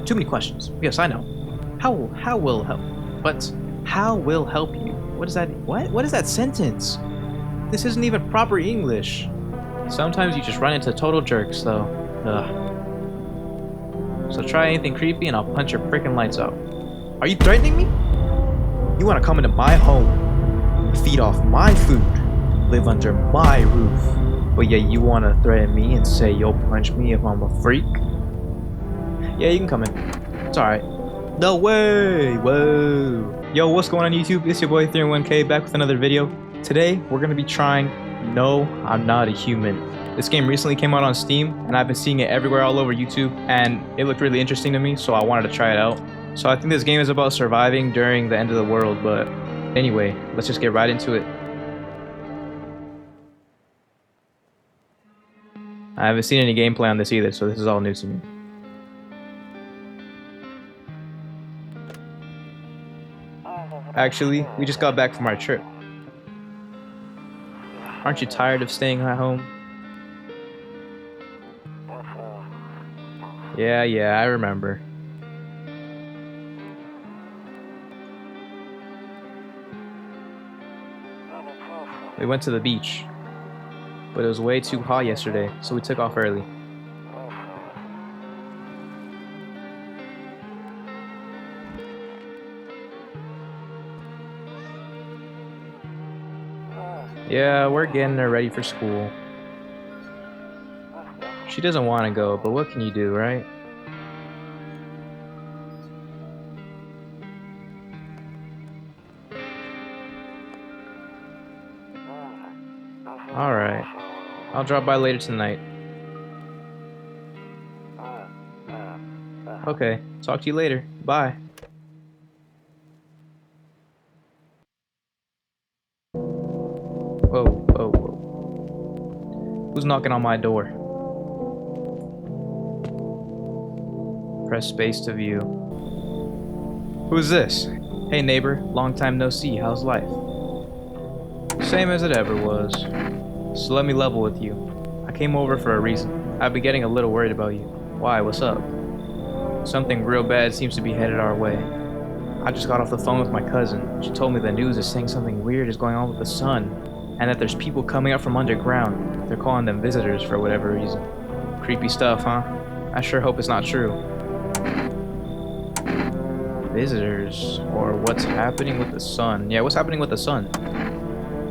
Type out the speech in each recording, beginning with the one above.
Too many questions. Yes, I know. How will help? But how will help you? What is that? What is that sentence? This isn't even proper English. Sometimes you just run into total jerks, though. Ugh. So try anything creepy and I'll punch your freaking lights out. Are you threatening me? You want to come into my home, feed off my food, live under my roof, but yet you want to threaten me and say you'll punch me if I'm a freak? Yeah, you can come in. It's alright. No way! Whoa! Yo, what's going on YouTube? It's your boy 301K back with another video. Today, we're going to be trying No, I'm Not a Human. This game recently came out on Steam, and I've been seeing it everywhere all over YouTube, and it looked really interesting to me, so I wanted to try it out. So I think this game is about surviving during the end of the world, but anyway, let's just get right into it. I haven't seen any gameplay on this either, so this is all new to me. Actually, we just got back from our trip. Aren't you tired of staying at home? Yeah, I remember. We went to the beach, but it was way too hot yesterday, so we took off early. Yeah, we're getting her ready for school. She doesn't want to go, but what can you do, right? Alright, I'll drop by later tonight. Okay, talk to you later. Bye. Whoa. Who's knocking on my door? Press space to view. Who's this? Hey neighbor, long time no see, how's life? Same as it ever was. So let me level with you. I came over for a reason. I've been getting a little worried about you. Why, what's up? Something real bad seems to be headed our way. I just got off the phone with my cousin. She told me the news is saying something weird is going on with the sun, and that there's people coming up from underground. They're calling them visitors for whatever reason. Creepy stuff, huh? I sure hope it's not true. Visitors, or what's happening with the sun? Yeah, what's happening with the sun?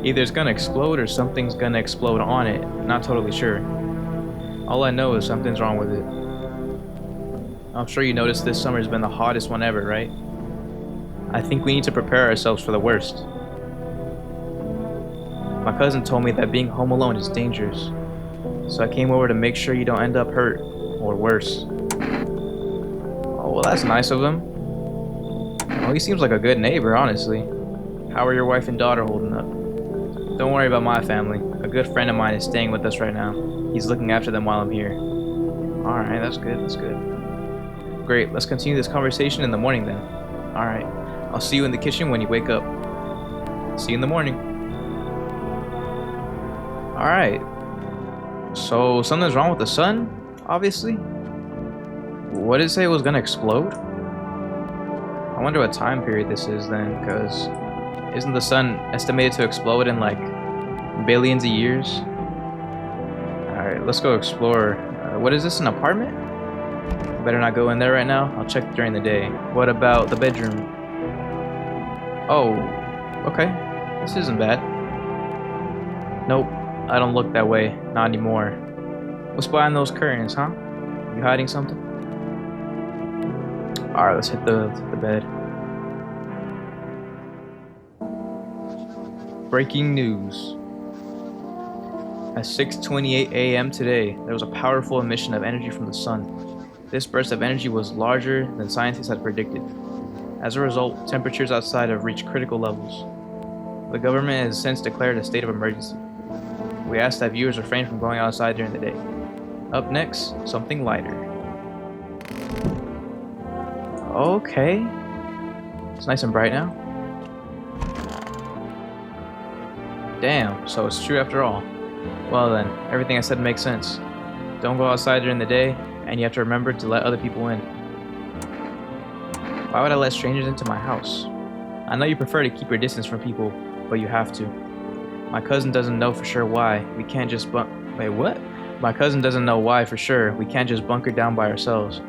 Either it's gonna explode or something's gonna explode on it. Not totally sure. All I know is something's wrong with it. I'm sure you noticed this summer's been the hottest one ever, right? I think we need to prepare ourselves for the worst. My cousin told me that being home alone is dangerous, so I came over to make sure you don't end up hurt, or worse. Oh, well, that's nice of him. Oh, he seems like a good neighbor, honestly. How are your wife and daughter holding up? Don't worry about my family. A good friend of mine is staying with us right now. He's looking after them while I'm here. Alright, that's good. Great, let's continue this conversation in the morning then. Alright, I'll see you in the kitchen when you wake up. See you in the morning. Alright. So, something's wrong with the sun, obviously? What did it say it was gonna explode? I wonder what time period this is then, because isn't the sun estimated to explode in like billions of years? Alright, let's go explore. What is this, an apartment? Better not go in there right now. I'll check during the day. What about the bedroom? Oh, okay. This isn't bad. Nope, I don't look that way. Not anymore. What's behind those curtains, huh? You hiding something? Alright, let's hit the bed. Breaking news. At 6:28 a.m. today, there was a powerful emission of energy from the sun. This burst of energy was larger than scientists had predicted. As a result, temperatures outside have reached critical levels. The government has since declared a state of emergency. We ask that viewers refrain from going outside during the day. Up next, something lighter. Okay. It's nice and bright now. Damn, so it's true after all. Well then, everything I said makes sense. Don't go outside during the day, and you have to remember to let other people in. Why would I let strangers into my house? I know you prefer to keep your distance from people, but you have to. My cousin doesn't know for sure why. We can't just Wait, what? My cousin doesn't know why for sure. We can't just bunker down by ourselves.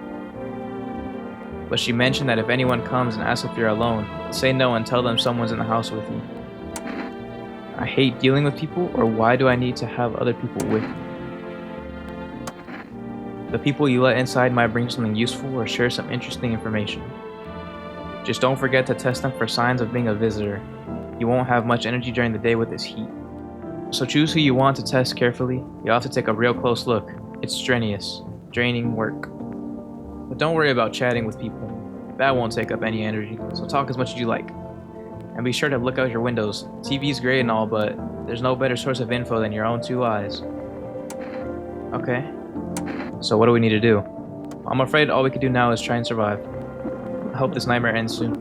But she mentioned that if anyone comes and asks if you're alone, say no and tell them someone's in the house with you. I hate dealing with people, or why do I need to have other people with me? The people you let inside might bring something useful or share some interesting information. Just don't forget to test them for signs of being a visitor. You won't have much energy during the day with this heat. So choose who you want to test carefully. You'll have to take a real close look. It's strenuous, draining work. But don't worry about chatting with people. That won't take up any energy, so talk as much as you like. And be sure to look out your windows. TV's great and all, but there's no better source of info than your own two eyes. Okay. So what do we need to do? I'm afraid all we can do now is try and survive. I hope this nightmare ends soon.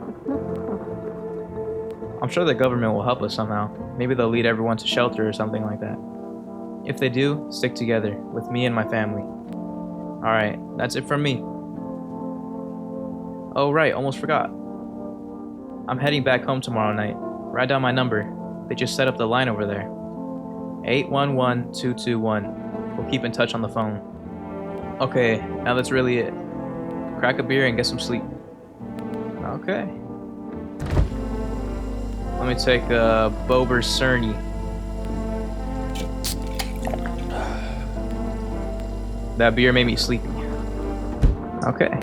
I'm sure the government will help us somehow. Maybe they'll lead everyone to shelter or something like that. If they do, stick together, with me and my family. Alright, that's it from me. Oh right, almost forgot. I'm heading back home tomorrow night. Write down my number. They just set up the line over there. 811221. We'll keep in touch on the phone. Okay, now that's really it. Crack a beer and get some sleep. Okay. Let me take a Bober Cerny. That beer made me sleepy. Okay.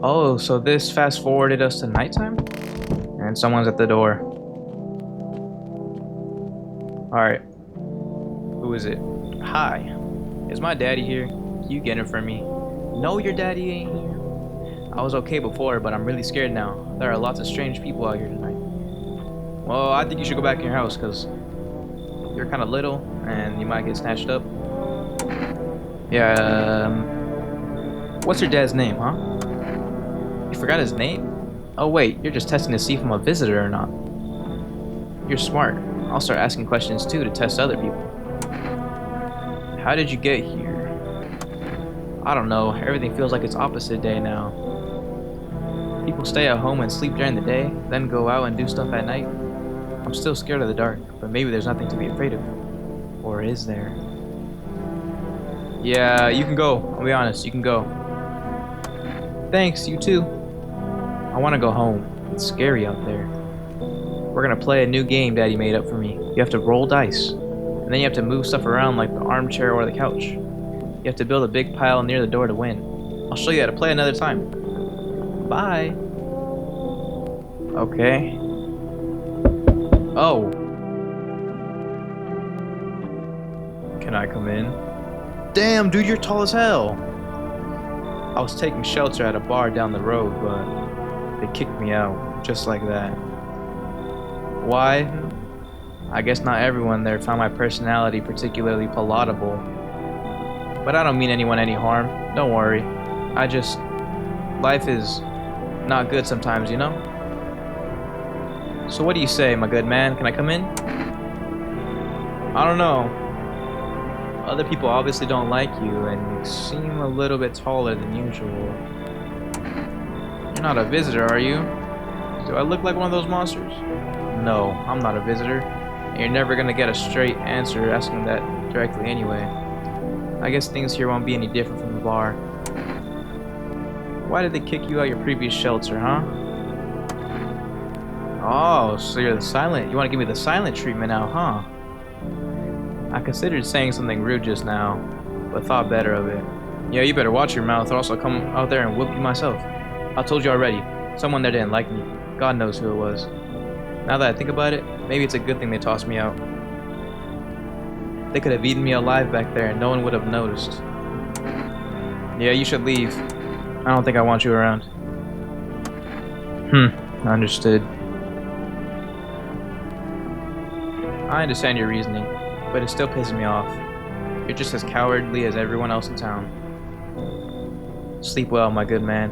Oh, so this fast forwarded us to nighttime? And someone's at the door. Alright. Who is it? Hi. Is my daddy here? Can you get him for me? No, your daddy ain't here. I was okay before, but I'm really scared now. There are lots of strange people out here tonight. Well, I think you should go back in your house, because you're kind of little, and you might get snatched up. Yeah, what's your dad's name, huh? You forgot his name? Oh wait, you're just testing to see if I'm a visitor or not. You're smart. I'll start asking questions too to test other people. How did you get here? I don't know, everything feels like it's opposite day now. People stay at home and sleep during the day, then go out and do stuff at night. I'm still scared of the dark, but maybe there's nothing to be afraid of. Or is there? Yeah, you can go. I'll be honest, you can go. Thanks, you too. I want to go home. It's scary out there. We're gonna play a new game Daddy made up for me. You have to roll dice. And then you have to move stuff around like the armchair or the couch. You have to build a big pile near the door to win. I'll show you how to play another time. Bye. Okay. Oh. Can I come in? Damn, dude, you're tall as hell. I was taking shelter at a bar down the road, but they kicked me out, just like that. Why? I guess not everyone there found my personality particularly palatable. But I don't mean anyone any harm, don't worry. Life is not good sometimes, you know? So what do you say, my good man? Can I come in? I don't know. Other people obviously don't like you, and you seem a little bit taller than usual. You're not a visitor, are you? Do I look like one of those monsters? No, I'm not a visitor. And you're never gonna get a straight answer asking that directly anyway. I guess things here won't be any different from the bar. Why did they kick you out your previous shelter, huh? Oh, so you're the silent. You want to give me the silent treatment now, huh? I considered saying something rude just now, but thought better of it. Yeah, you better watch your mouth or else I'll come out there and whoop you myself. I told you already. Someone there didn't like me. God knows who it was. Now that I think about it, maybe it's a good thing they tossed me out. They could have eaten me alive back there and no one would have noticed. Yeah, you should leave. I don't think I want you around. Understood. I understand your reasoning, but it still pisses me off. You're just as cowardly as everyone else in town. Sleep well, my good man.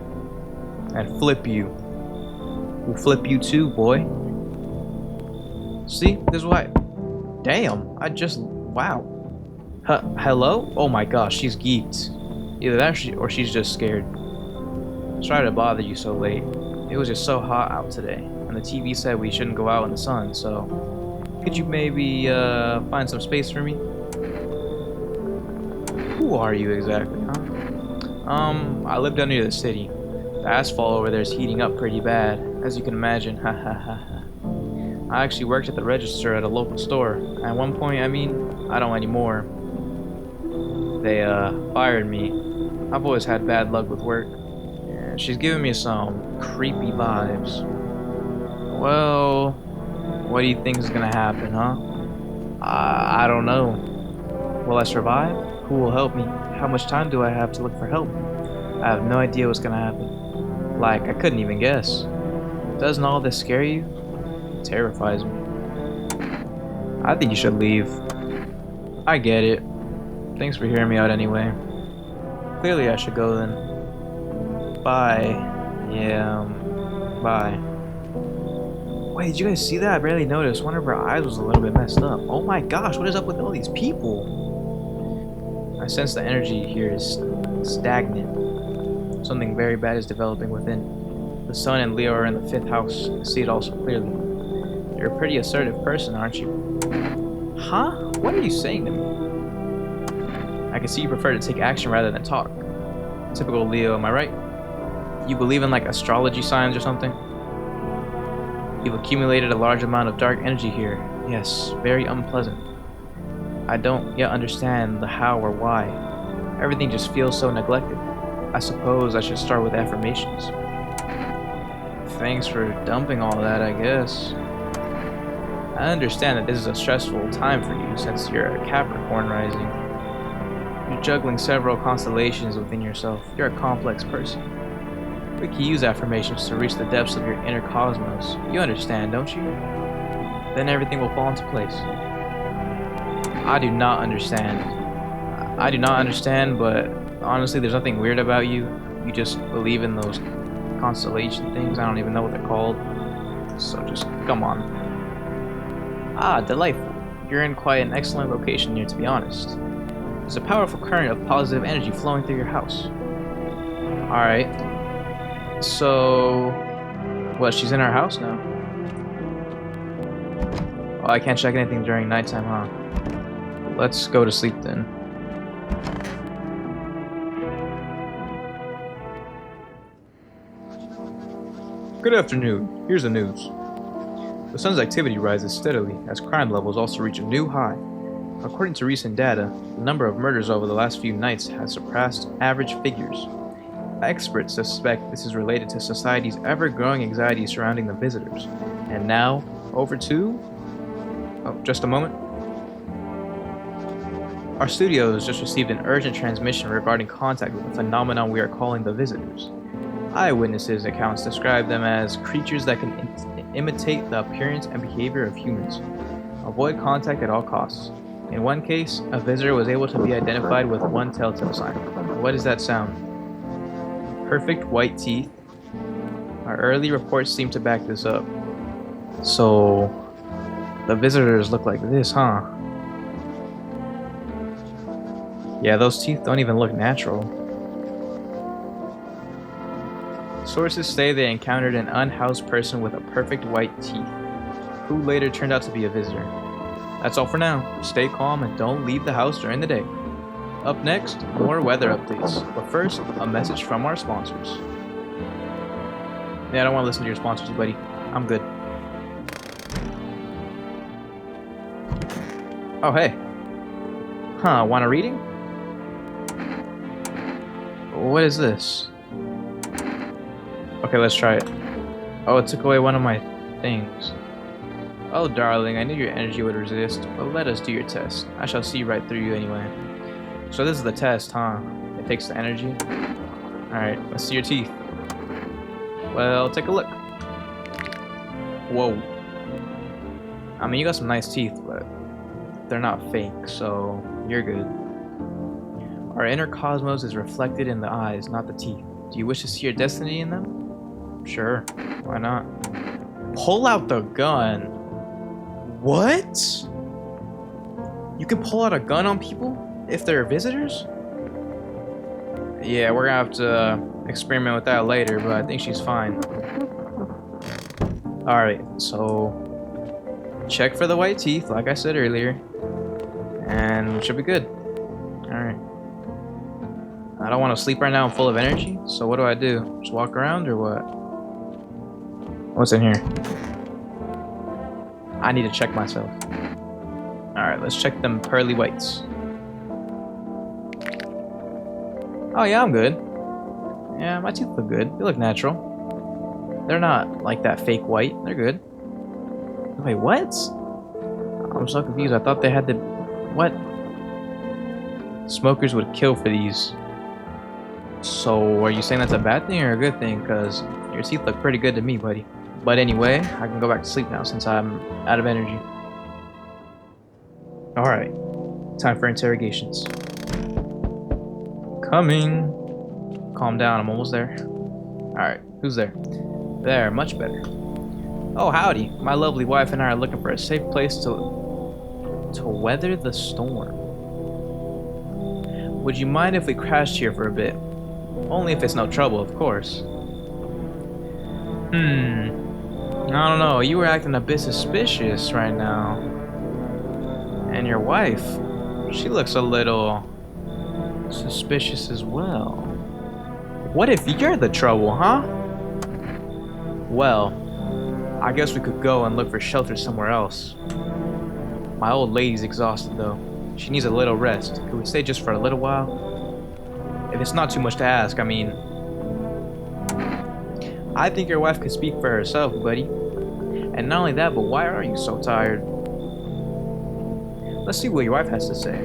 And flip you. We'll flip you too, boy. See? This is why. Damn, wow. Hello? Oh my gosh, she's geeked. Either that or she's just scared. Sorry to bother you so late. It was just so hot out today, and the TV said we shouldn't go out in the sun, so could you maybe find some space for me? Who are you exactly, huh? I live down near the city. The asphalt over there is heating up pretty bad, as you can imagine. Ha ha ha ha. I actually worked at the register at a local store. At one point, I mean, I don't anymore. They fired me. I've always had bad luck with work. And she's giving me some creepy vibes. Well, what do you think is gonna happen, huh? I don't know. Will I survive? Who will help me? How much time do I have to look for help? I have no idea what's gonna happen. Like, I couldn't even guess. Doesn't all this scare you? It terrifies me. I think you should leave. I get it. Thanks for hearing me out anyway. Clearly I should go then. Bye. Yeah, bye. Wait, did you guys see that? I barely noticed. One of her eyes was a little bit messed up. Oh my gosh, what is up with all these people? I sense the energy here is stagnant. Something very bad is developing within. The sun and Leo are in the 5th house. I see it also clearly. You're a pretty assertive person, aren't you? Huh? What are you saying to me? I can see you prefer to take action rather than talk. Typical Leo, am I right? You believe in like astrology signs or something? You've accumulated a large amount of dark energy here. Yes, very unpleasant. I don't yet understand the how or why. Everything just feels so neglected. I suppose I should start with affirmations. Thanks for dumping all that, I guess. I understand that this is a stressful time for you since you're a Capricorn rising. You're juggling several constellations within yourself. You're a complex person. We can use affirmations to reach the depths of your inner cosmos. You understand, don't you? Then everything will fall into place. I do not understand. I do not understand, but honestly, there's nothing weird about you. You just believe in those constellation things. I don't even know what they're called. So just come on. Ah, delightful. You're in quite an excellent location here, to be honest. There's a powerful current of positive energy flowing through your house. Alright. So, what, she's in our house now? Oh, I can't check anything during nighttime, huh? Let's go to sleep then. Good afternoon. Here's the news. The sun's activity rises steadily as crime levels also reach a new high. According to recent data, the number of murders over the last few nights has surpassed average figures. Experts suspect this is related to society's ever-growing anxiety surrounding the visitors. And now, over to... Oh, just a moment. Our studio has just received an urgent transmission regarding contact with the phenomenon we are calling the visitors. Eyewitnesses' accounts describe them as creatures that can imitate the appearance and behavior of humans. Avoid contact at all costs. In one case, a visitor was able to be identified with one telltale sign. What does that sound? Perfect white teeth. Our early reports seem to back this up. So, the visitors look like this, huh? Yeah, those teeth don't even look natural. Sources say they encountered an unhoused person with a perfect white teeth, who later turned out to be a visitor. That's all for now. Stay calm and don't leave the house during the day. Up next, more weather updates. But first, a message from our sponsors. Yeah, I don't want to listen to your sponsors, buddy. I'm good. Oh, hey. Huh, want a reading? What is this? Okay, let's try it. Oh, it took away one of my things. Oh, darling, I knew your energy would resist, but let us do your test. I shall see right through you anyway. So this is the test, huh? It takes the energy. Alright, let's see your teeth. Well, take a look. Whoa. I mean, you got some nice teeth, but they're not fake, so you're good. Our inner cosmos is reflected in the eyes, not the teeth. Do you wish to see your destiny in them? Sure, why not? Pull out the gun. What? You can pull out a gun on people? If they're visitors? Yeah, we're gonna have to experiment with that later, but I think she's fine. Alright, so check for the white teeth, like I said earlier, and we should be good. Alright. I don't want to sleep right now. I'm full of energy, so what do I do? Just walk around or what? What's in here? I need to check myself. Alright, let's check them pearly whites. Oh yeah, I'm good. Yeah, my teeth look good. They look natural. They're not like that fake white. They're good. Wait, what? I'm so confused. I thought they had the... What? Smokers would kill for these. So, are you saying that's a bad thing or a good thing? Because your teeth look pretty good to me, buddy. But anyway, I can go back to sleep now since I'm out of energy. Alright. Time for interrogations. Coming. Calm down, I'm almost there. Alright, who's there? There, much better. Oh, howdy. My lovely wife and I are looking for a safe place to weather the storm. Would you mind if we crashed here for a bit? Only if it's no trouble, of course. I don't know. You were acting a bit suspicious right now. And your wife, she looks a little suspicious as well. What if you're the trouble, huh? Well, I guess we could go and look for shelter somewhere else. My old lady's exhausted though. She needs a little rest. Could we stay just for a little while? If it's not too much to ask, I mean... I think your wife could speak for herself, buddy. And not only that, but why are you so tired? Let's see what your wife has to say.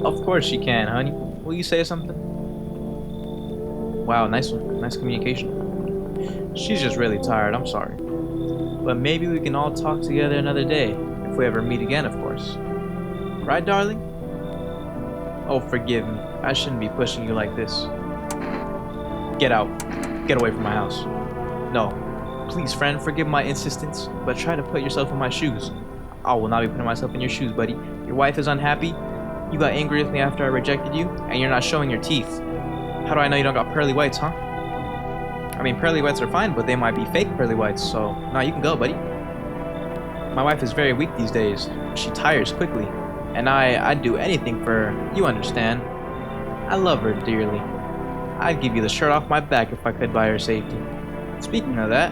Of course she can, honey. Will you say something? Wow, nice communication. She's just really tired, I'm sorry. But maybe we can all talk together another day, if we ever meet again, of course. Right, darling? Oh, forgive me. I shouldn't be pushing you like this. Get out. Get away from my house. No. Please, friend, forgive my insistence, but try to put yourself in my shoes. I will not be putting myself in your shoes, buddy. Your wife is unhappy. You got angry with me after I rejected you, and you're not showing your teeth. How do I know you don't got pearly whites, huh? I mean, pearly whites are fine, but they might be fake pearly whites, so... Nah, you can go, buddy. My wife is very weak these days. She tires quickly. And I'd do anything for her. You understand. I love her dearly. I'd give you the shirt off my back if I could by her safety. Speaking of that...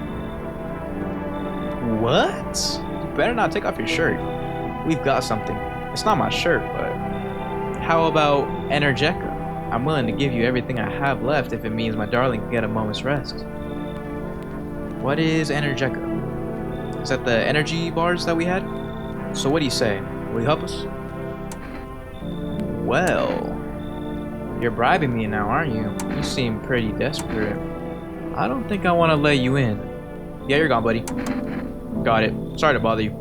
What? You better not take off your shirt. We've got something. It's not my shirt, but... How about Energeca? I'm willing to give you everything I have left if it means my darling can get a moment's rest. What is Energeca? Is that the energy bars that we had? So what do you say? Will you help us? Well... You're bribing me now, aren't you? You seem pretty desperate. I don't think I want to let you in. Yeah, you're gone, buddy. Got it. Sorry to bother you.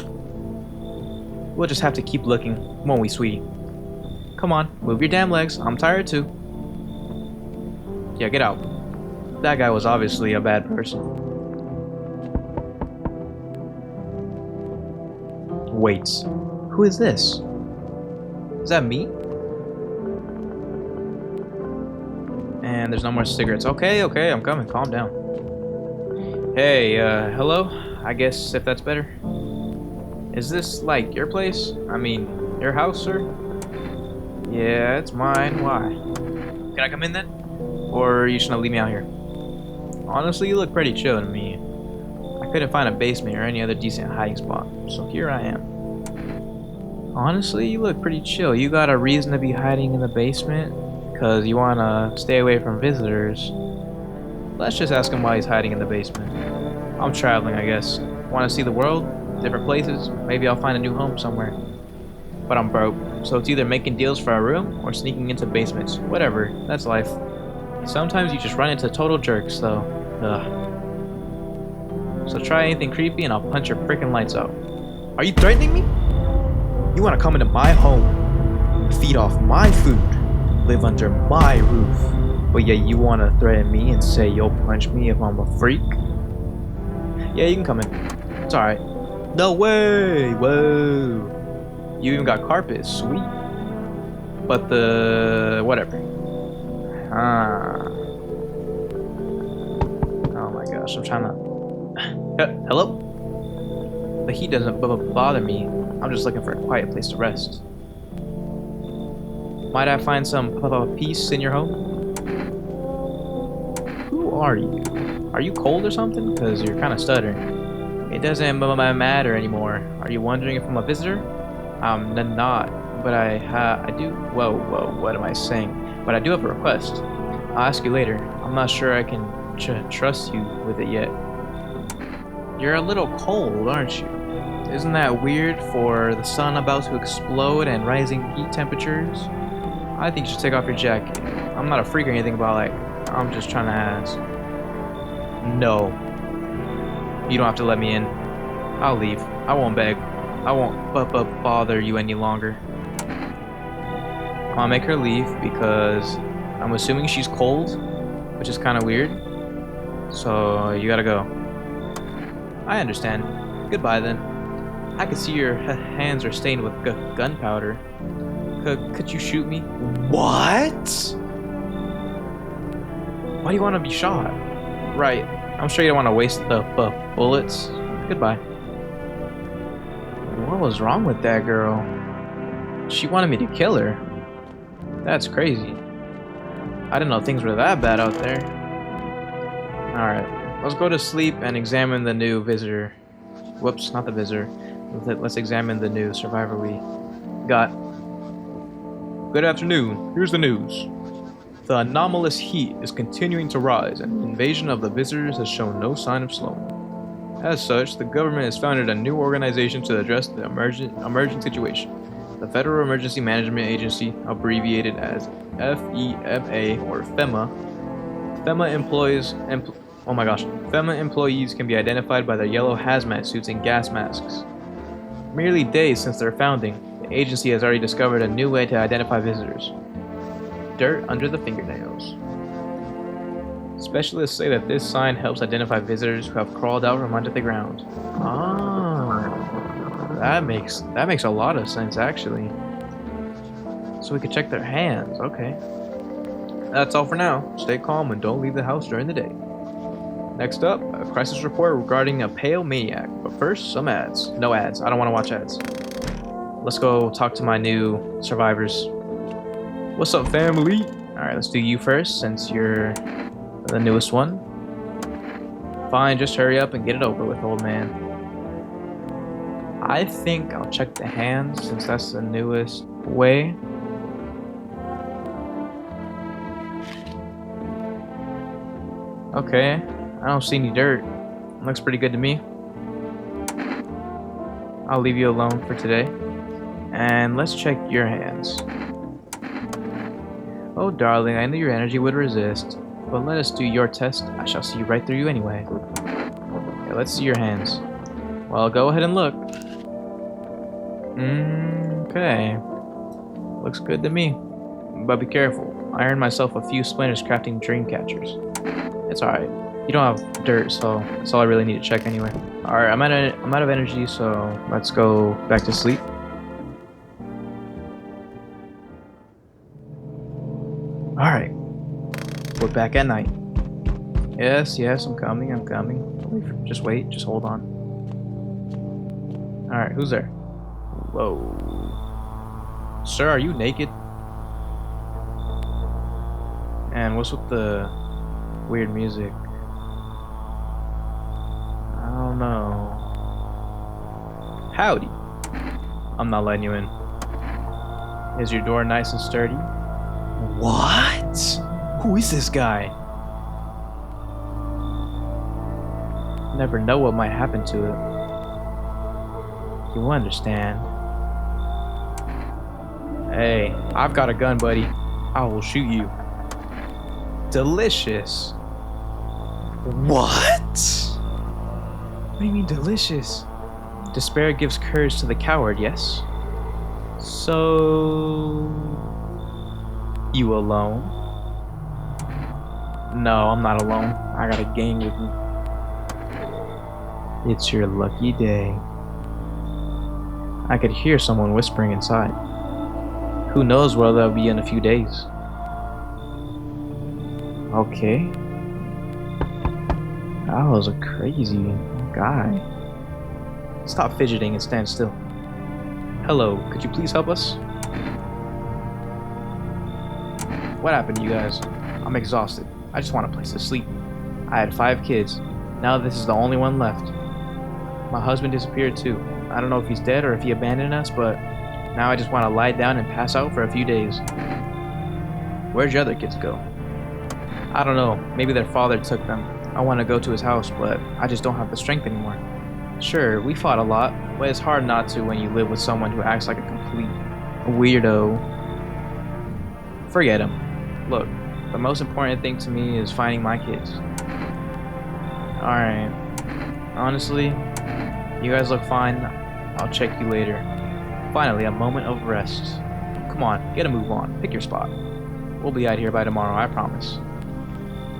We'll just have to keep looking, won't we, sweetie? Come on, move your damn legs. I'm tired too. Yeah, get out. That guy was obviously a bad person. Wait, who is this? Is that me? And there's no more cigarettes. Okay, I'm coming. Calm down. Hey, hello? I guess if that's better. Is this, like, your place? I mean, your house, sir? Yeah, it's mine. Why? Can I come in then? Or are you just gonna leave me out here? Honestly, you look pretty chill to me. I couldn't find a basement or any other decent hiding spot, so here I am. Honestly, you look pretty chill. You got a reason to be hiding in the basement? Because you want to stay away from visitors. Let's just ask him why he's hiding in the basement. I'm traveling, I guess. Want to see the world? Different places? Maybe I'll find a new home somewhere. But I'm broke, so it's either making deals for a room or sneaking into basements. Whatever, that's life. Sometimes you just run into total jerks, though. Ugh. So try anything creepy and I'll punch your freaking lights out. Are you threatening me? You want to come into my home, feed off my food, live under my roof, but yet you want to threaten me and say you'll punch me if I'm a freak? Yeah, you can come in. It's alright. No way! Whoa! You even got carpet. Sweet. But the whatever. Ah. Oh my gosh, I'm trying to. Hello? The heat doesn't bother me. I'm just looking for a quiet place to rest. Might I find some peace in your home? Who are you? Are you cold or something? Because you're kind of stuttering. It doesn't matter anymore. Are you wondering if I'm a visitor? I'm not, but I do. Whoa, what am I saying? But I do have a request. I'll ask you later. I'm not sure I can trust you with it yet. You're a little cold, aren't you? Isn't that weird for the sun about to explode and rising heat temperatures? I think you should take off your jacket. I'm not a freak or anything, but like, I'm just trying to ask. No. You don't have to let me in. I'll leave. I won't beg. I won't bother you any longer. I'll make her leave because I'm assuming she's cold, which is kind of weird. So you gotta go. I understand. Goodbye then. I can see your hands are stained with gunpowder. Could you shoot me? What? Why do you want to be shot? Right. I'm sure you don't want to waste the bullets. Goodbye. What was wrong with that girl? She wanted me to kill her. That's crazy. I didn't know things were that bad out there. Alright. Let's go to sleep and examine the new visitor. Whoops, not the visitor. Let's examine the new survivor we got. Good afternoon. Here's the news. The anomalous heat is continuing to rise, and the invasion of the visitors has shown no sign of slowing. As such, the government has founded a new organization to address the emergent situation. The Federal Emergency Management Agency, abbreviated as FEMA or FEMA. FEMA employees can be identified by their yellow hazmat suits and gas masks. Merely days since their founding, the agency has already discovered a new way to identify visitors. Dirt under the fingernails. Specialists say that this sign helps identify visitors who have crawled out from under the ground. Ah, that makes a lot of sense actually. So we could check their hands. Okay. That's all for now. Stay calm and don't leave the house during the day. Next up, a crisis report regarding a pale maniac. But first, some ads. No ads. I don't want to watch ads. Let's go talk to my new survivors. What's up, family? Alright, let's do you first since you're the newest one. Fine, just hurry up and get it over with, old man. I think I'll check the hands since that's the newest way. Okay, I don't see any dirt. Looks pretty good to me. I'll leave you alone for today. And let's check your hands. Oh darling, I knew your energy would resist. But let us do your test. I shall see right through you anyway. Okay, let's see your hands. Well, go ahead and look. Okay. Looks good to me. But be careful. I earned myself a few splinters crafting dream catchers. It's alright. You don't have dirt, so that's all I really need to check anyway. Alright, I'm out of energy, so let's go back to sleep. Alright. We're back at night. Yes, I'm coming. Just wait, just hold on. Alright, who's there? Whoa. Sir, are you naked? And what's with the weird music? I don't know. Howdy. I'm not letting you in. Is your door nice and sturdy? What? Who is this guy? Never know what might happen to it. You understand. Hey, I've got a gun, buddy. I will shoot you. Delicious. What? What do you mean delicious? Despair gives courage to the coward, yes? So... you alone? No, I'm not alone. I got a gang with me. It's your lucky day. I could hear someone whispering inside. Who knows where they'll be in a few days. Okay. That was a crazy guy. Stop fidgeting and stand still. Hello, could you please help us? What happened to you guys? I'm exhausted. I just want a place to sleep. I had 5 kids. Now this is the only one left. My husband disappeared too. I don't know if he's dead or if he abandoned us, but now I just want to lie down and pass out for a few days. Where'd your other kids go? I don't know. Maybe their father took them. I want to go to his house, but I just don't have the strength anymore. Sure, we fought a lot, but it's hard not to when you live with someone who acts like a complete weirdo. Forget him. Look, the most important thing to me is finding my kids. Alright. Honestly, you guys look fine. I'll check you later. Finally, a moment of rest. Come on, get a move on. Pick your spot. We'll be out here by tomorrow, I promise.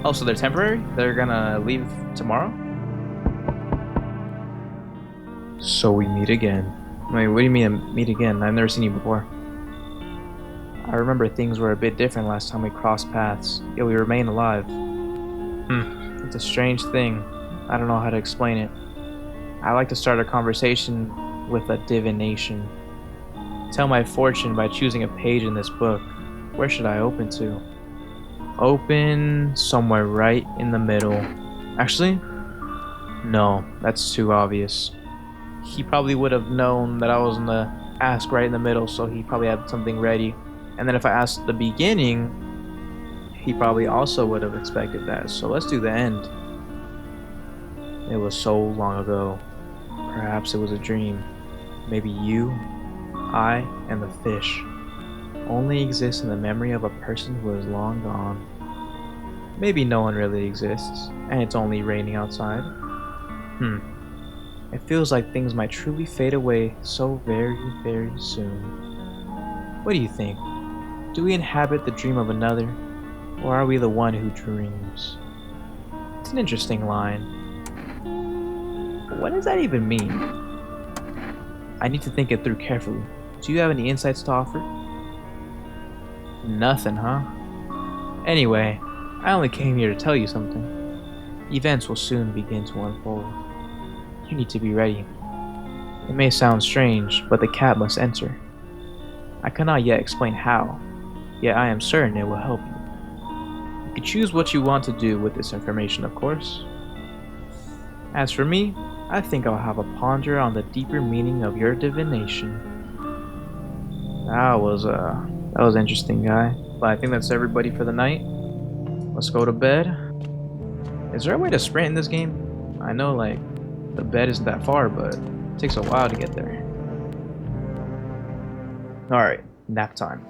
Oh, so they're temporary? They're gonna leave tomorrow? So we meet again. Wait, what do you mean meet again? I've never seen you before. I remember things were a bit different last time we crossed paths, yet we remain alive. It's a strange thing. I don't know how to explain it. I like to start a conversation with a divination. Tell my fortune by choosing a page in this book. Where should I open to? Open somewhere right in the middle. Actually, no, that's too obvious. He probably would have known that I was gonna ask right in the middle, so he probably had something ready. And then if I asked the beginning, he probably also would have expected that. So let's do the end. It was so long ago. Perhaps it was a dream. Maybe you, I, and the fish only exist in the memory of a person who is long gone. Maybe no one really exists, and it's only raining outside. It feels like things might truly fade away so very, very soon. What do you think? Do we inhabit the dream of another, or are we the one who dreams? It's an interesting line. But what does that even mean? I need to think it through carefully. Do you have any insights to offer? Nothing, huh? Anyway, I only came here to tell you something. Events will soon begin to unfold. You need to be ready. It may sound strange, but the cat must enter. I cannot yet explain how, yet I am certain it will help you. You can choose what you want to do with this information, of course. As for me, I think I'll have a ponder on the deeper meaning of your divination. That was interesting, guy. But I think that's everybody for the night. Let's go to bed. Is there a way to sprint in this game? I know, like, the bed isn't that far, but it takes a while to get there. Alright, nap time.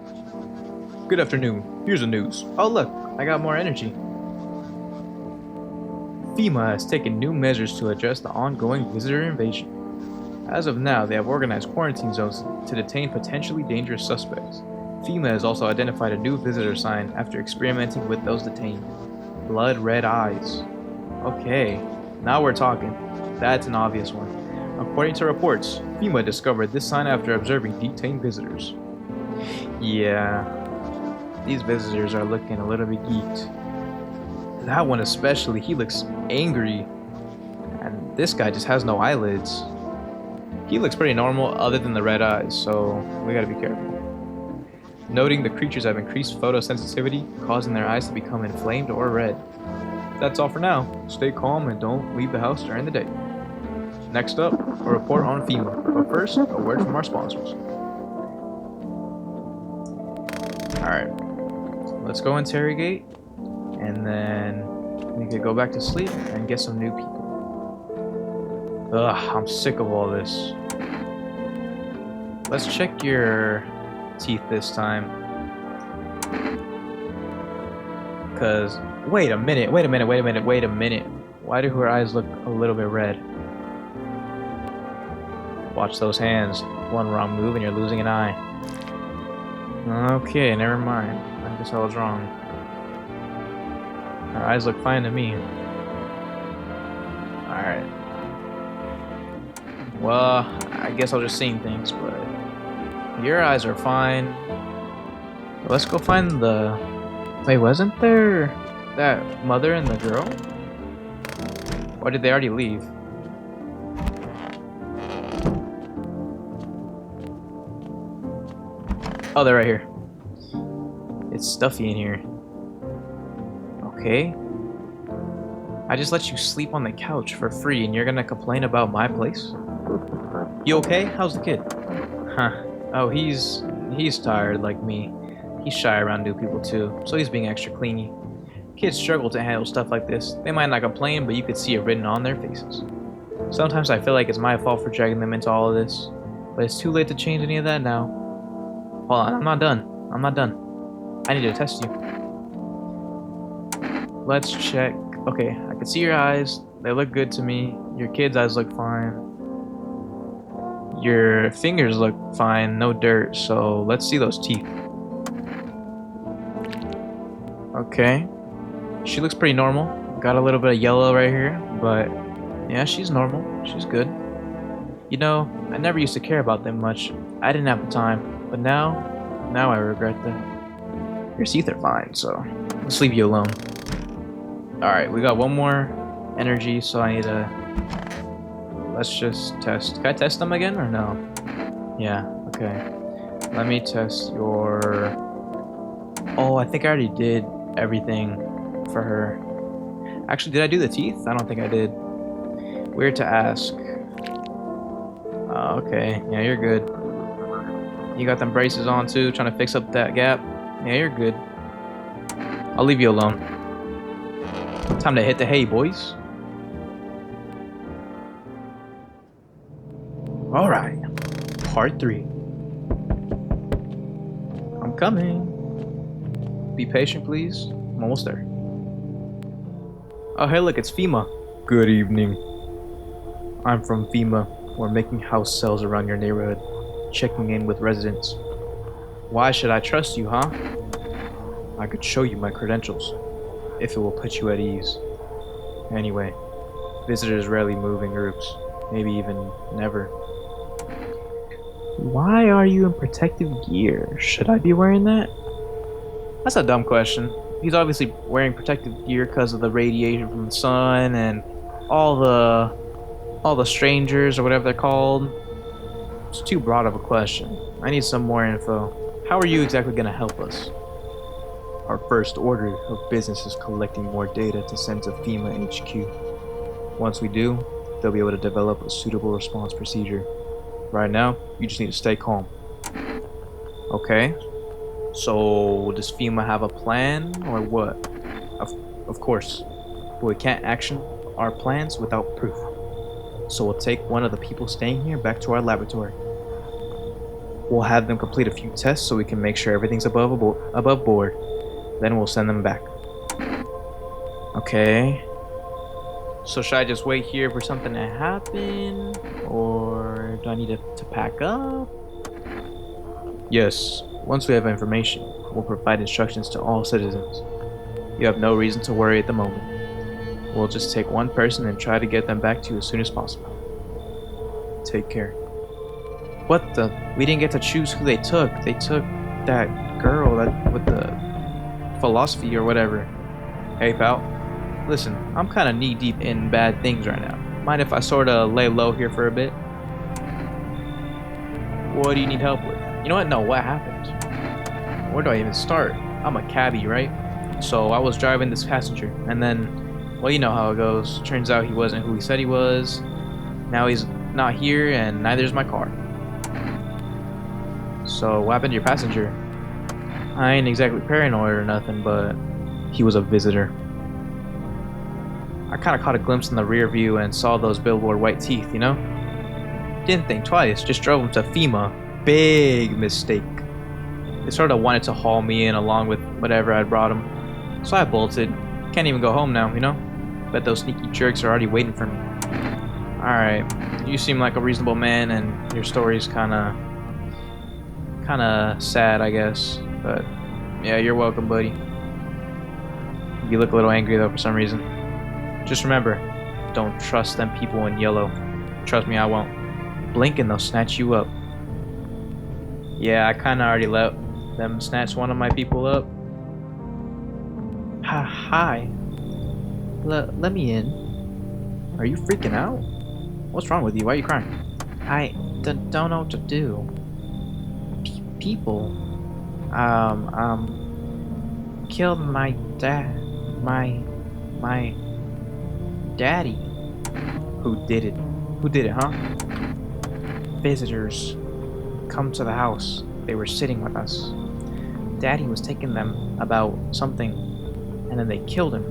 Good afternoon. Here's the news. Oh look, I got more energy. FEMA has taken new measures to address the ongoing visitor invasion. As of now, they have organized quarantine zones to detain potentially dangerous suspects. FEMA has also identified a new visitor sign after experimenting with those detained. Blood red eyes. Okay, now we're talking. That's an obvious one. According to reports, FEMA discovered this sign after observing detained visitors. Yeah, these visitors are looking a little bit geeked. That one especially, he looks angry. And this guy just has no eyelids. He looks pretty normal other than the red eyes, so we gotta be careful. Noting the creatures have increased photosensitivity, causing their eyes to become inflamed or red. That's all for now. Stay calm and don't leave the house during the day. Next up, a report on FEMA. But first, a word from our sponsors. Alright, let's go interrogate, and then we could go back to sleep and get some new people. Ugh, I'm sick of all this. Let's check your teeth this time. Cause, wait a minute. Why do her eyes look a little bit red? Watch those hands. One wrong move and you're losing an eye. Okay, never mind. I guess I was wrong. Her eyes look fine to me. Alright. Well, I guess I'll just sing things, but your eyes are fine. Let's go find the... Wait, wasn't there that mother and the girl? Or did they already leave? Oh, they're right here. It's stuffy in here. Okay. I just let you sleep on the couch for free and you're gonna complain about my place? You okay? How's the kid? Huh. Oh, he's tired like me. He's shy around new people too, so he's being extra clingy. Kids struggle to handle stuff like this. They might not complain, but you could see it written on their faces. Sometimes I feel like it's my fault for dragging them into all of this, but it's too late to change any of that now. Hold on, I'm not done. I'm not done. I need to test you. Let's check. Okay, I can see your eyes. They look good to me. Your kid's eyes look fine. Your fingers look fine, no dirt, so let's see those teeth. Okay. She looks pretty normal. Got a little bit of yellow right here, but yeah, she's normal. She's good. You know, I never used to care about them much. I didn't have the time, but now I regret that. Your teeth are fine, so let's leave you alone. Alright, we got one more energy, so I need to... Let's just test. Can I test them again or no? Yeah, okay. Let me test your... Oh, I think I already did everything for her. Actually, did I do the teeth? I don't think I did. Weird to ask. Okay, yeah, you're good. You got them braces on too, trying to fix up that gap. Yeah, you're good. I'll leave you alone. Time to hit the hay, boys. Alright, part 3. I'm coming. Be patient, please. I'm almost there. Oh, hey, look, it's FEMA. Good evening. I'm from FEMA. We're making house sales around your neighborhood, checking in with residents. Why should I trust you, huh? I could show you my credentials, if it will put you at ease. Anyway, visitors rarely move in groups, maybe even never. Why are you in protective gear? Should I be wearing that? That's a dumb question. He's obviously wearing protective gear because of the radiation from the sun and all the strangers or whatever they're called. It's too broad of a question. I need some more info. How are you exactly going to help us? Our first order of business is collecting more data to send to FEMA HQ. Once we do, they'll be able to develop a suitable response procedure. Right now, you just need to stay calm. Okay. So, does FEMA have a plan, or what? Of course. But we can't action our plans without proof. So we'll take one of the people staying here back to our laboratory. We'll have them complete a few tests so we can make sure everything's above board. Then we'll send them back. Okay. So should I just wait here for something to happen? Or do I need to pack up? Yes. Once we have information, we'll provide instructions to all citizens. You have no reason to worry at the moment. We'll just take one person and try to get them back to you as soon as possible. Take care. What the? We didn't get to choose who they took. They took that girl with the philosophy or whatever. Hey, pal. Listen, I'm kind of knee-deep in bad things right now. Mind if I sort of lay low here for a bit? What do you need help with? You know what? No, what happened? Where do I even start? I'm a cabbie, right? So I was driving this passenger, and then, well, you know how it goes. Turns out he wasn't who he said he was. Now he's not here, and neither is my car. So what happened to your passenger? I ain't exactly paranoid or nothing, but he was a visitor. I kind of caught a glimpse in the rear view and saw those billboard white teeth, you know? Didn't think twice, just drove him to FEMA. Big mistake. They sort of wanted to haul me in along with whatever I'd brought him. So I bolted. Can't even go home now, you know? Bet those sneaky jerks are already waiting for me. Alright, you seem like a reasonable man and your story's kinda sad, I guess. But yeah, you're welcome, buddy. You look a little angry though for some reason. Just remember, don't trust them people in yellow. Trust me, I won't. Blink and they'll snatch you up. Yeah, I kinda already them snatch one of my people up. Hi. Let me in. Are you freaking out? What's wrong with you? Why are you crying? I don't know what to do. People, killed my my daddy. Who did it? Who did it, huh? Visitors come to the house. They were sitting with us. Daddy was taking them about something, and then they killed him.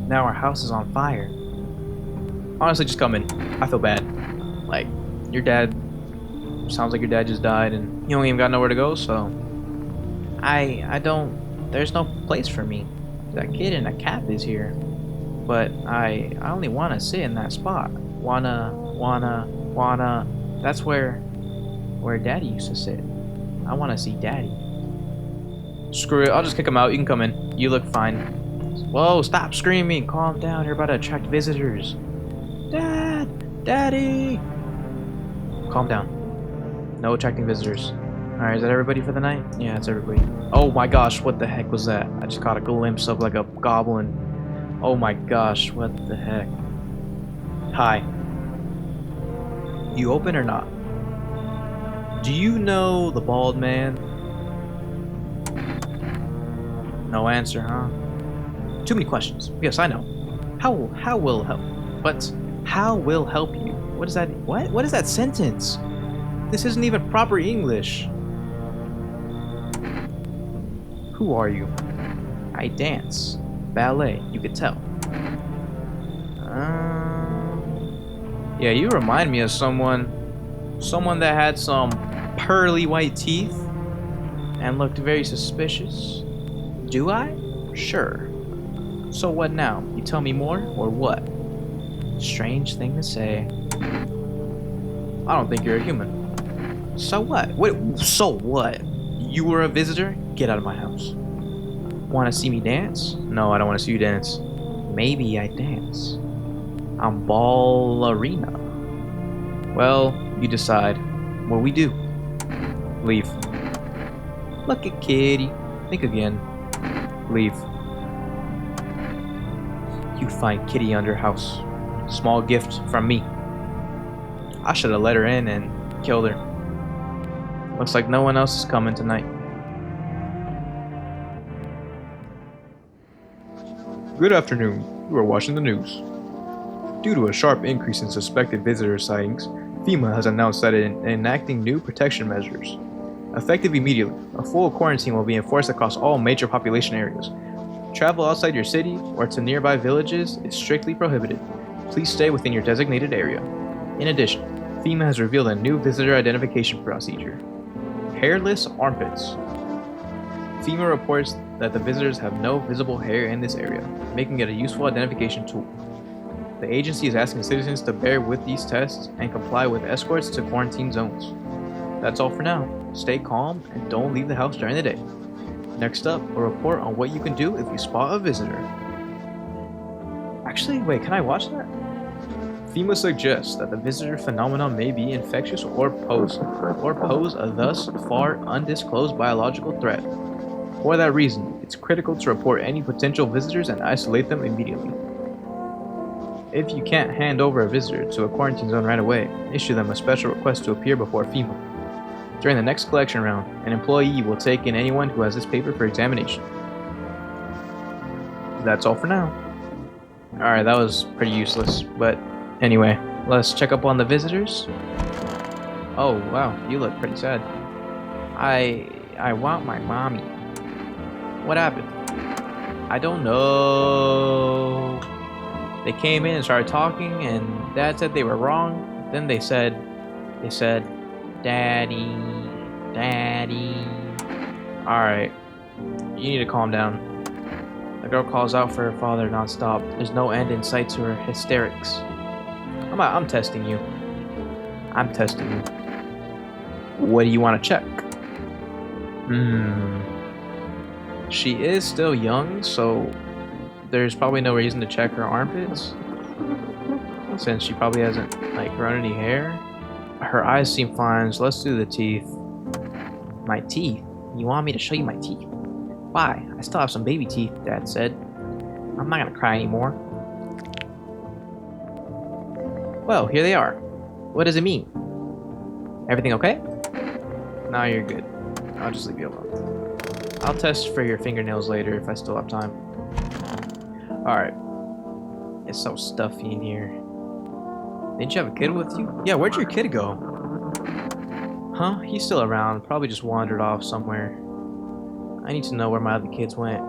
Now our house is on fire. Honestly, just come in. I feel bad. Like, your dad, sounds like your dad just died, and you don't even got nowhere to go, so. I don't, there's no place for me. That kid in a cap is here. But I only want to sit in that spot. Wanna, that's where Daddy used to sit. I want to see Daddy. Screw it, I'll just kick him out. You can come in. You look fine. Whoa, stop screaming. Calm down. You're about to attract visitors. Dad! Daddy! Calm down. No attracting visitors. Alright, is that everybody for the night? Yeah, it's everybody. Oh my gosh, what the heck was that? I just caught a glimpse of like a goblin. Oh my gosh, what the heck? Hi. You open or not? Do you know the bald man? No answer, huh? Too many questions. Yes, I know. How will help? But how will help you? What is that? What is that sentence? This isn't even proper English. Who are you? I dance. Ballet, you could tell. Yeah, you remind me of someone that had some pearly white teeth and looked very suspicious. Do I? Sure. So what now? You tell me more, or what? Strange thing to say. I don't think you're a human. So what? Wait, so what? You were a visitor? Get out of my house. Want to see me dance? No, I don't want to see you dance. Maybe I dance. I'm ballerina. Well, you decide. What we do? Leave. Look at Kitty. Think again. Leave. You find Kitty under house. Small gift from me. I should have let her in and killed her. Looks like no one else is coming tonight. Good afternoon. You are watching the news. Due to a sharp increase in suspected visitor sightings, FEMA has announced that it is enacting new protection measures. Effective immediately, a full quarantine will be enforced across all major population areas. Travel outside your city or to nearby villages is strictly prohibited. Please stay within your designated area. In addition, FEMA has revealed a new visitor identification procedure. Hairless armpits. FEMA reports that the visitors have no visible hair in this area, making it a useful identification tool. The agency is asking citizens to bear with these tests and comply with escorts to quarantine zones. That's all for now. Stay calm and don't leave the house during the day. Next up, a report on what you can do if you spot a visitor. Actually, wait, can I watch that? FEMA suggests that the visitor phenomenon may be infectious or pose a thus far undisclosed biological threat. For that reason, it's critical to report any potential visitors and isolate them immediately. If you can't hand over a visitor to a quarantine zone right away, issue them a special request to appear before FEMA. During the next collection round, an employee will take in anyone who has this paper for examination. That's all for now. Alright, that was pretty useless, but anyway, let's check up on the visitors. Oh, wow, you look pretty sad. I want my mommy. What happened? I don't know. They came in and started talking, and Dad said they were wrong. Then they said, Daddy. Alright, you need to calm down. The girl calls out for her father nonstop. There's no end in sight to her hysterics. I'm testing you. I'm testing you. What do you want to check? She is still young, so there's probably no reason to check her armpits, since she probably hasn't like grown any hair. Her eyes seem fine, so let's do the teeth. My teeth? You want me to show you my teeth? Why? I still have some baby teeth, Dad said. I'm not gonna cry anymore. Well, here they are. What does it mean? Everything okay? Now you're good. I'll just leave you alone. I'll test for your fingernails later if I still have time. Alright. It's so stuffy in here. Didn't you have a kid with you? Yeah, where'd your kid go? Huh? He's still around. Probably just wandered off somewhere. I need to know where my other kids went.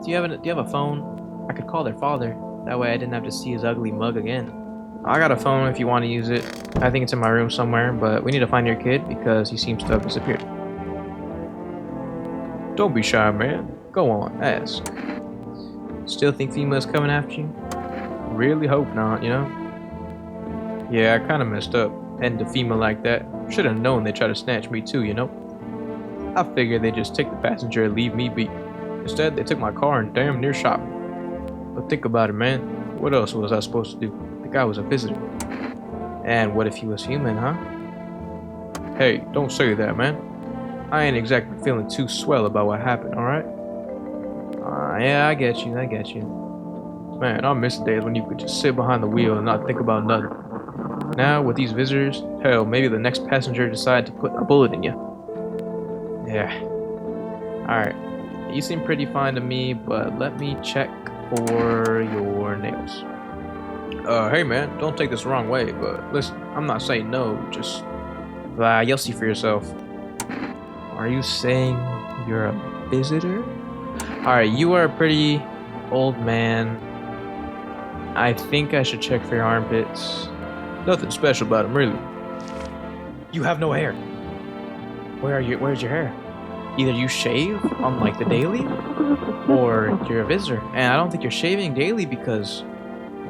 Do you have a phone? I could call their father. That way I didn't have to see his ugly mug again. I got a phone if you want to use it. I think it's in my room somewhere, but we need to find your kid because he seems to have disappeared. Don't be shy, man. Go on, ask. Still think FEMA's coming after you? Really hope not, you know? Yeah, I kinda messed up, heading to FEMA like that. Should've known they'd try to snatch me too, you know? I figured they'd just take the passenger and leave me be. Instead, they took my car and damn near shot me. But think about it, man. What else was I supposed to do? The guy was a visitor. And what if he was human, huh? Hey, don't say that, man. I ain't exactly feeling too swell about what happened, alright? Yeah, I get you. Man, I miss the days when you could just sit behind the wheel and not think about nothing. Now, with these visitors, hell, maybe the next passenger decided to put a bullet in you. Yeah. Alright. You seem pretty fine to me, but let me check for your nails. Hey man, don't take this the wrong way, but listen, I'm not saying no, just... you'll see for yourself. Are you saying you're a visitor? Alright, you are a pretty old man. I think I should check for your armpits. Nothing special about them, really. You have no hair. Where's your hair? Either you shave on like the daily, or you're a visitor. And I don't think you're shaving daily because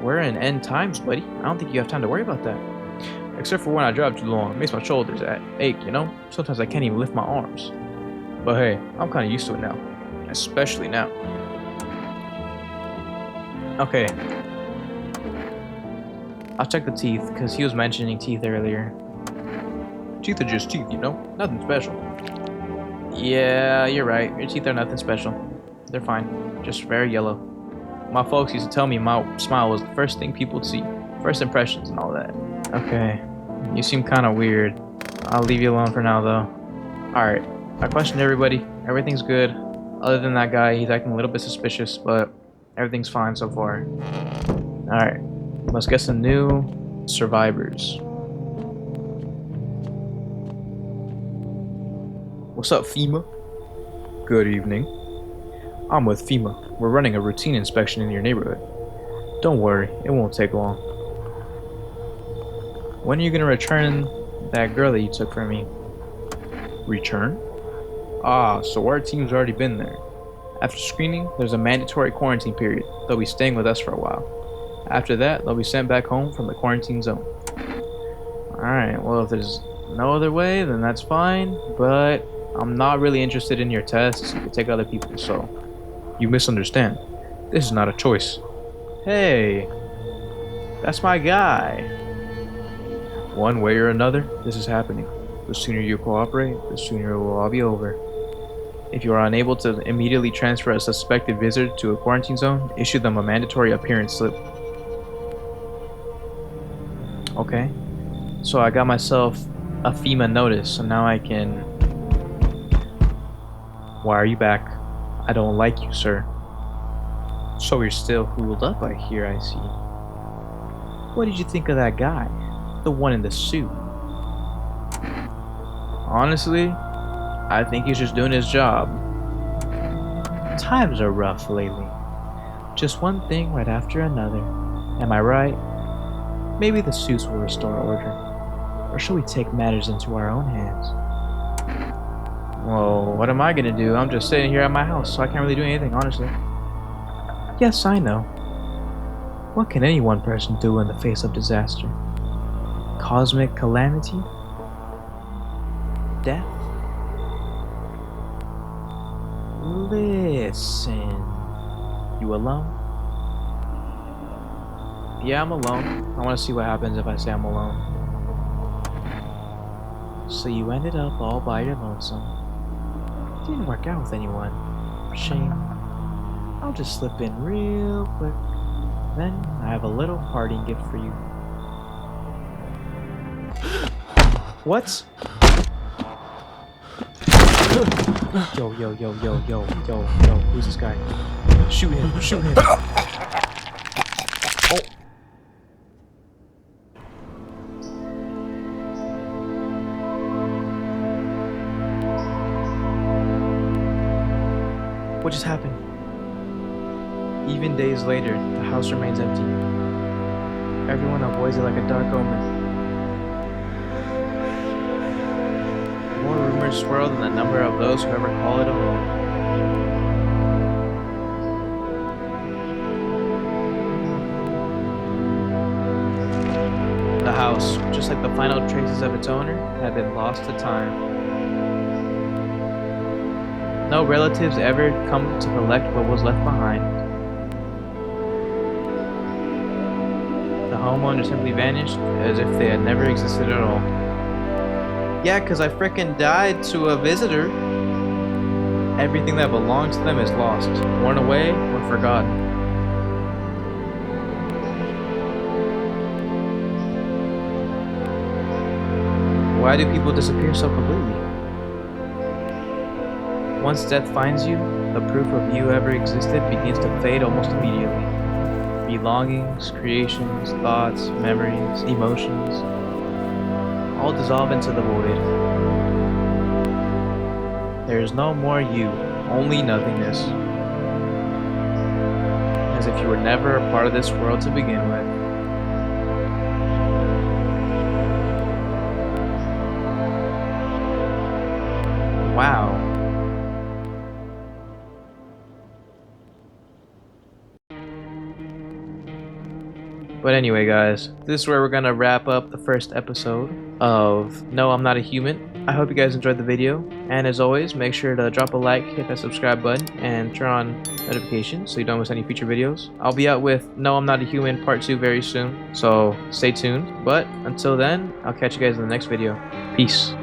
we're in end times, buddy. I don't think you have time to worry about that. Except for when I drive too long, it makes my shoulders ache, you know? Sometimes I can't even lift my arms. But hey, I'm kind of used to it now. Especially now. Okay. I'll check the teeth, because he was mentioning teeth earlier. Teeth are just teeth, you know? Nothing special. Yeah, you're right. Your teeth are nothing special. They're fine. Just very yellow. My folks used to tell me my smile was the first thing people would see. First impressions and all that. Okay. You seem kind of weird. I'll leave you alone for now, though. Alright. I questioned everybody. Everything's good. Other than that guy, he's acting a little bit suspicious, but everything's fine so far. Alright. Let's get some new survivors. What's up, FEMA? Good evening. I'm with FEMA. We're running a routine inspection in your neighborhood. Don't worry, it won't take long. When are you gonna return that girl that you took from me? Return? Ah, so our team's already been there. After screening, there's a mandatory quarantine period. They'll be staying with us for a while. After that, they'll be sent back home from the quarantine zone. Alright, well if there's no other way, then that's fine, but I'm not really interested in your tests. You can take other people, so... You misunderstand. This is not a choice. Hey, that's my guy. One way or another, this is happening. The sooner you cooperate, the sooner it will all be over. If you are unable to immediately transfer a suspected visitor to a quarantine zone, issue them a mandatory appearance slip. Okay, so I got myself a FEMA notice, so now I can... Why are you back? I don't like you, sir. So you're still hooled up, I hear, I see. What did you think of that guy? The one in the suit? Honestly, I think he's just doing his job. Times are rough lately. Just one thing right after another. Am I right? Maybe the suits will restore order. Or shall we take matters into our own hands? Well, what am I gonna do? I'm just sitting here at my house, so I can't really do anything, honestly. Yes, I know. What can any one person do in the face of disaster? Cosmic calamity? Death? Listen. You alone? Yeah, I'm alone. I want to see what happens if I say I'm alone. So you ended up all by your lonesome. Didn't work out with anyone. Shame. I'll just slip in real quick. Then I have a little parting gift for you. What? Yo, who's this guy? Shoot him, shoot him. Oh. What just happened? Even days later, the house remains empty. Everyone avoids it like a dark omen. More rumors swirl than the number of those who ever call it a home. The house, just like the final traces of its owner, had been lost to time. No relatives ever come to collect what was left behind. The homeowner simply vanished as if they had never existed at all. Yeah, because I frickin' died to a visitor. Everything that belongs to them is lost, worn away, or forgotten. Why do people disappear so completely? Once death finds you, the proof of you ever existed begins to fade almost immediately. Belongings, creations, thoughts, memories, emotions, all dissolve into the void. There is no more you, only nothingness. As if you were never a part of this world to begin with. Wow. But anyway, guys, this is where we're gonna wrap up the first episode of No, I'm Not a Human. I hope you guys enjoyed the video, and as always, make sure to drop a like, hit that subscribe button, and turn on notifications so you don't miss any future videos. I'll be out with No, I'm Not a Human Part 2 very soon, so stay tuned. But until then, I'll catch you guys in the next video. Peace.